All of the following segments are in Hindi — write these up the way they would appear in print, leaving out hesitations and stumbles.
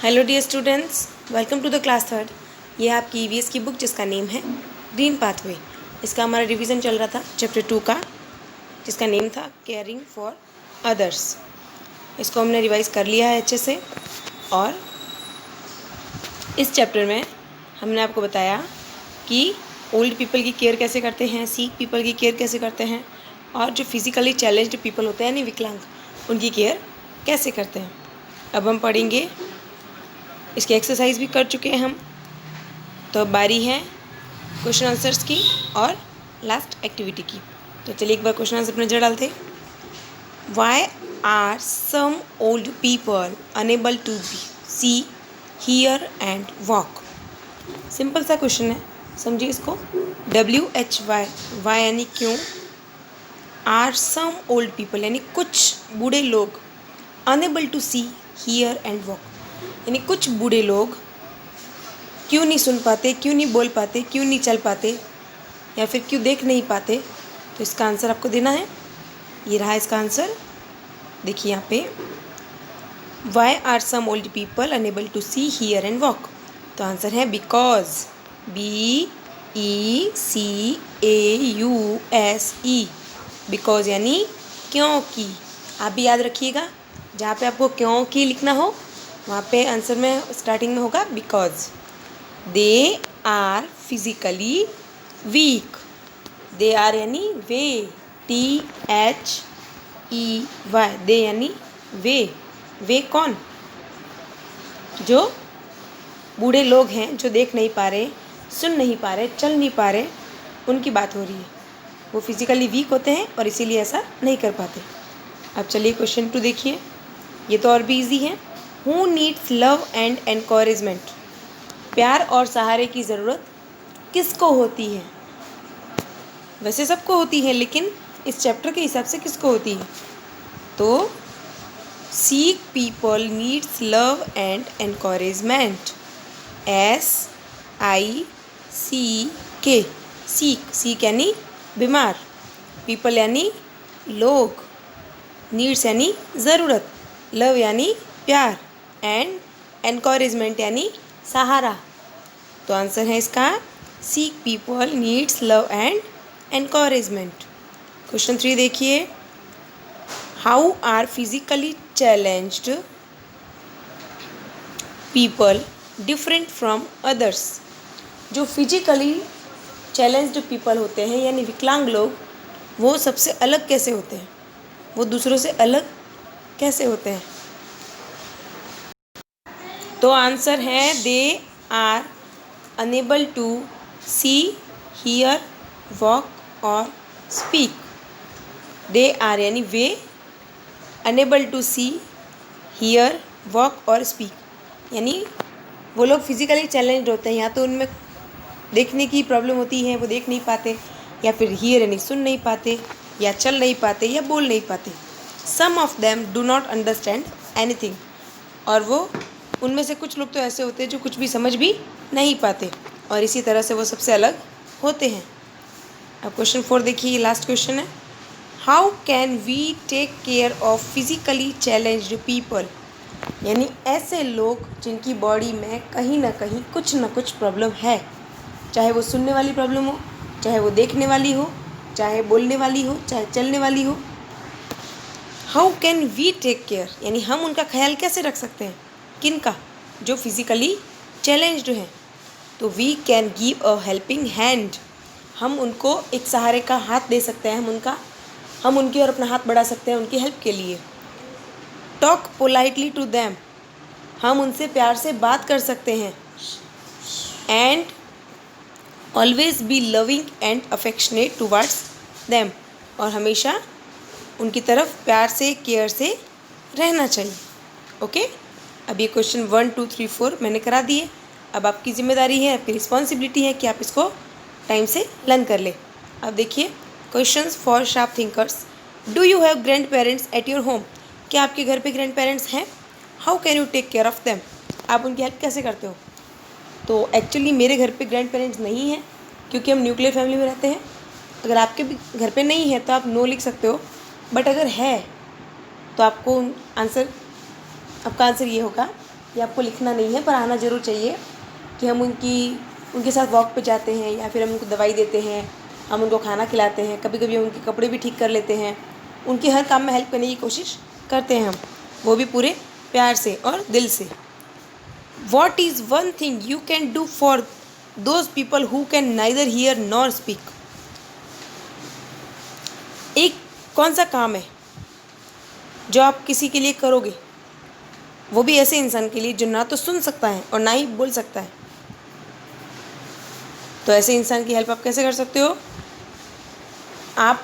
Hello dear students, welcome to the class third. ये है आपकी ईवीएस की बुक जिसका नेम है ग्रीन पाथवे। इसका हमारा रिवीजन चल रहा था चैप्टर 2 का, जिसका नेम था केयरिंग फॉर अदर्स। इसको हमने रिवाइज कर लिया है अच्छे से। और इस चैप्टर में हमने आपको बताया कि ओल्ड पीपल की केयर कैसे करते हैं, सीक पीपल की केयर कैसे करते हैं, और जो फिजिकली चैलेंज्ड पीपल होते हैं यानी विकलांग, उनकी केयर कैसे करते हैं। अब हम पढ़ेंगे, इसके एक्सरसाइज भी कर चुके हैं हम, तो अब बारी है क्वेश्चन आंसर्स की और लास्ट एक्टिविटी की। तो चलिए एक बार क्वेश्चन आंसर पर नजर डालते हैं। Why are some old people unable to see, hear and walk. Simple सा क्वेश्चन है, समझिए इसको। WHY, वाई यानी क्यों, आर सम ओल्ड पीपल यानी कुछ बूढ़े लोग, unable to see, hear and walk यानी कुछ बूढ़े लोग क्यों नहीं सुन पाते, क्यों नहीं बोल पाते, क्यों नहीं चल पाते, या फिर क्यों देख नहीं पाते। तो इसका आंसर आपको देना है। ये रहा इसका आंसर, देखिए यहाँ पे, why are some old people unable to see, hear and walk. तो आंसर है बिकॉज, BECAUSE, बिकॉज यानी क्योंकि। आप भी याद रखिएगा, जहाँ पे आपको क्योंकि लिखना हो वहाँ पे आंसर में स्टार्टिंग में होगा because. They are physically weak, they are यानी वे, THEY, दे यानी वे कौन, जो बूढ़े लोग हैं, जो देख नहीं पा रहे, सुन नहीं पा रहे, चल नहीं पा रहे, उनकी बात हो रही है। वो फिजिकली वीक होते हैं और इसीलिए ऐसा नहीं कर पाते। अब चलिए क्वेश्चन 2 देखिए, ये तो और भी इजी है। Who needs love and encouragement, प्यार और सहारे की ज़रूरत किसको होती है। वैसे सबको होती है, लेकिन इस चैप्टर के हिसाब से किसको होती है। तो seek people needs love and encouragement, SICK, seek यानी बीमार, पीपल यानी लोग, नीड्स यानी ज़रूरत, लव यानी प्यार, एंड एनकरेजमेंट यानी सहारा। तो आंसर है इसका sick people needs love and encouragement. Question 3 देखिए। How are physically challenged people different from others. जो फिजिकली चैलेंज्ड पीपल होते हैं यानी विकलांग लोग, वो सबसे अलग कैसे होते हैं, वो दूसरों से अलग कैसे होते हैं। तो आंसर है they are unable to see, hear, walk और स्पीक। दे आर यानी वे, unable to see, hear, walk और स्पीक यानी वो लोग फिजिकली चैलेंज्ड होते हैं, या तो उनमें देखने की प्रॉब्लम होती है, वो देख नहीं पाते, या फिर हियर यानी सुन नहीं पाते, या चल नहीं पाते, या बोल नहीं पाते। Some of them do not understand anything, और वो उनमें से कुछ लोग तो ऐसे होते हैं जो कुछ भी समझ भी नहीं पाते, और इसी तरह से वो सबसे अलग होते हैं। अब क्वेश्चन 4 देखिए, ये लास्ट क्वेश्चन है। How can we take care of physically challenged people, यानी ऐसे लोग जिनकी बॉडी में कहीं ना कहीं कुछ ना कुछ प्रॉब्लम है, चाहे वो सुनने वाली प्रॉब्लम हो, चाहे वो देखने वाली हो, चाहे बोलने वाली हो, चाहे चलने वाली हो। How can we take care यानी हम उनका ख्याल कैसे रख सकते हैं, किन का, जो फिजिकली चैलेंज्ड हैं। तो we can give a helping hand, हम उनको एक सहारे का हाथ दे सकते हैं, हम उनकी ओर अपना हाथ बढ़ा सकते हैं उनकी हेल्प के लिए। टॉक पोलाइटली टू देम, हम उनसे प्यार से बात कर सकते हैं। And always be loving and affectionate towards them, और हमेशा उनकी तरफ प्यार से, केयर से रहना चाहिए। ओके, अब ये क्वेश्चन 1 2 3 4 मैंने करा दिए। अब आपकी जिम्मेदारी है, आपकी रिस्पॉन्सिबिलिटी है कि आप इसको टाइम से लर्न कर ले। अब देखिए, questions for sharp thinkers. Do you have grandparents at your home, क्या आपके घर पे ग्रैंड पेरेंट्स हैं। How can you take care of them, आप उनकी हेल्प कैसे करते हो। तो एक्चुअली मेरे घर पे ग्रैंड पेरेंट्स नहीं हैं, क्योंकि हम न्यूक्लियर फैमिली में रहते हैं। अगर आपके भी घर पे नहीं है तो आप नो लिख सकते हो, बट अगर है तो आपका आंसर ये होगा ये आपको लिखना नहीं है पर आना ज़रूर चाहिए कि हम उनके साथ वॉक पे जाते हैं या फिर हम उनको दवाई देते हैं, हम उनको खाना खिलाते हैं, कभी कभी हम उनके कपड़े भी ठीक कर लेते हैं, उनके हर काम में हेल्प करने की कोशिश करते हैं हम, वो भी पूरे प्यार से और दिल से। What is one thing you can do for those people who can neither here nor speak. एक कौन सा काम है जो आप किसी के लिए करोगे, वो भी ऐसे इंसान के लिए जो ना तो सुन सकता है और ना ही बोल सकता है। तो ऐसे इंसान की हेल्प आप कैसे कर सकते हो? आप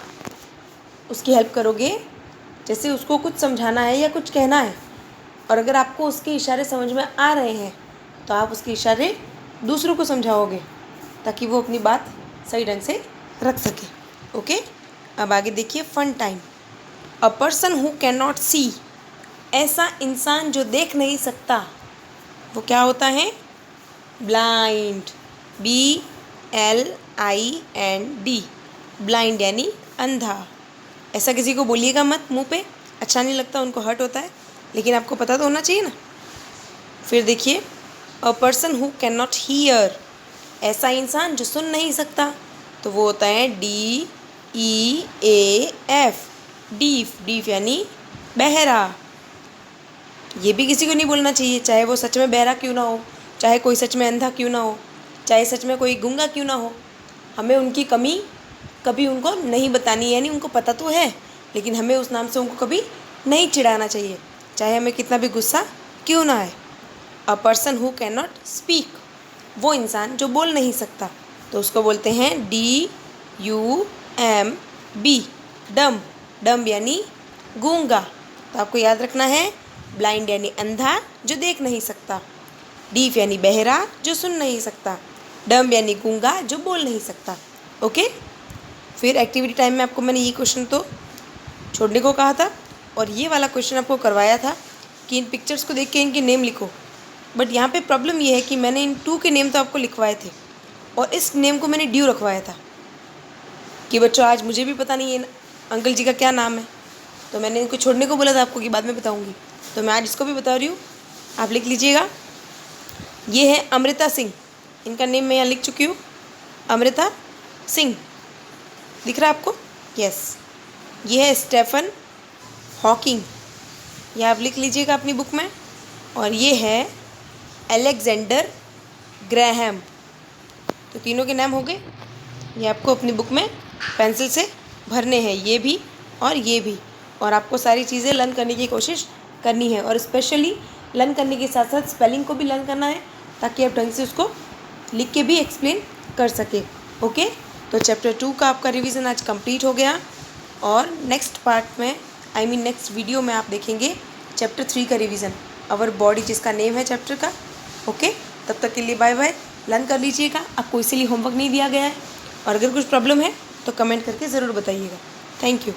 उसकी हेल्प करोगे जैसे उसको कुछ समझाना है या कुछ कहना है, और अगर आपको उसके इशारे समझ में आ रहे हैं तो आप उसके इशारे दूसरों को समझाओगे ताकि वो अपनी बात सही ढंग से रख सके। ओके, अब आगे देखिए fun time. A person who can not see, ऐसा इंसान जो देख नहीं सकता, वो क्या होता है? ब्लाइंड, BLIND, ब्लाइंड यानी अंधा। ऐसा किसी को बोलिएगा मत मुंह पे, अच्छा नहीं लगता, उनको हर्ट होता है, लेकिन आपको पता तो होना चाहिए ना। फिर देखिए अ person who can not hear, ऐसा इंसान जो सुन नहीं सकता, तो वो होता है DEAF, डीफ, डीफ यानी बहरा। ये भी किसी को नहीं बोलना चाहिए, चाहे वो सच में बहरा क्यों ना हो, चाहे कोई सच में अंधा क्यों ना हो, चाहे सच में कोई गूंगा क्यों ना हो। हमें उनकी कमी कभी उनको नहीं बतानी, यानी उनको पता तो है लेकिन हमें उस नाम से उनको कभी नहीं चिढ़ाना चाहिए, चाहे हमें कितना भी गुस्सा क्यों ना आए। अ person who can not speak, वो इंसान जो बोल नहीं सकता, तो उसको बोलते हैं DUMB, डम्ब, डम्ब यानी गूंगा। तो आपको याद रखना है, ब्लाइंड यानी अंधा जो देख नहीं सकता, डीफ यानी बहरा जो सुन नहीं सकता, डम्ब यानी गूंगा जो बोल नहीं सकता। ओके, फिर एक्टिविटी टाइम में आपको मैंने ये क्वेश्चन तो छोड़ने को कहा था और ये वाला क्वेश्चन आपको करवाया था कि इन पिक्चर्स को देख के इनके नेम लिखो। बट यहाँ पे प्रॉब्लम ये है कि मैंने इन 2 के नेम तो आपको लिखवाए थे और इस नेम को मैंने ड्यू रखवाया था कि बच्चों आज मुझे भी पता नहीं है अंकल जी का क्या नाम है, तो मैंने इनको छोड़ने को बोला था आपको कि बाद में बताऊँगी, तो मैं आज इसको भी बता रही हूँ, आप लिख लीजिएगा। ये है अमृता सिंह, इनका नेम मैं यहाँ लिख चुकी हूँ, अमृता सिंह, दिख रहा है आपको? यस। ये है स्टेफन हॉकिंग, ये आप लिख लीजिएगा अपनी बुक में। और ये है अलेक्जेंडर ग्रैहम। तो तीनों के नाम हो गए, ये आपको अपनी बुक में पेंसिल से भरने हैं, ये भी और ये भी। और आपको सारी चीज़ें लर्न करने की कोशिश करनी है और स्पेशली लर्न करने के साथ साथ स्पेलिंग को भी लर्न करना है ताकि आप ढंग से उसको लिख के भी एक्सप्लेन कर सके। ओके, तो चैप्टर 2 का आपका रिवीजन आज कंप्लीट हो गया और नेक्स्ट पार्ट में नेक्स्ट वीडियो में आप देखेंगे चैप्टर 3 का रिवीजन, आवर बॉडी, जिसका नेम है चैप्टर का। ओके, तब तक के लिए बाय बाय, लर्न कर लीजिएगा। आपको इसीलिए होमवर्क नहीं दिया गया है और अगर कुछ प्रॉब्लम है तो कमेंट करके ज़रूर बताइएगा। Thank you.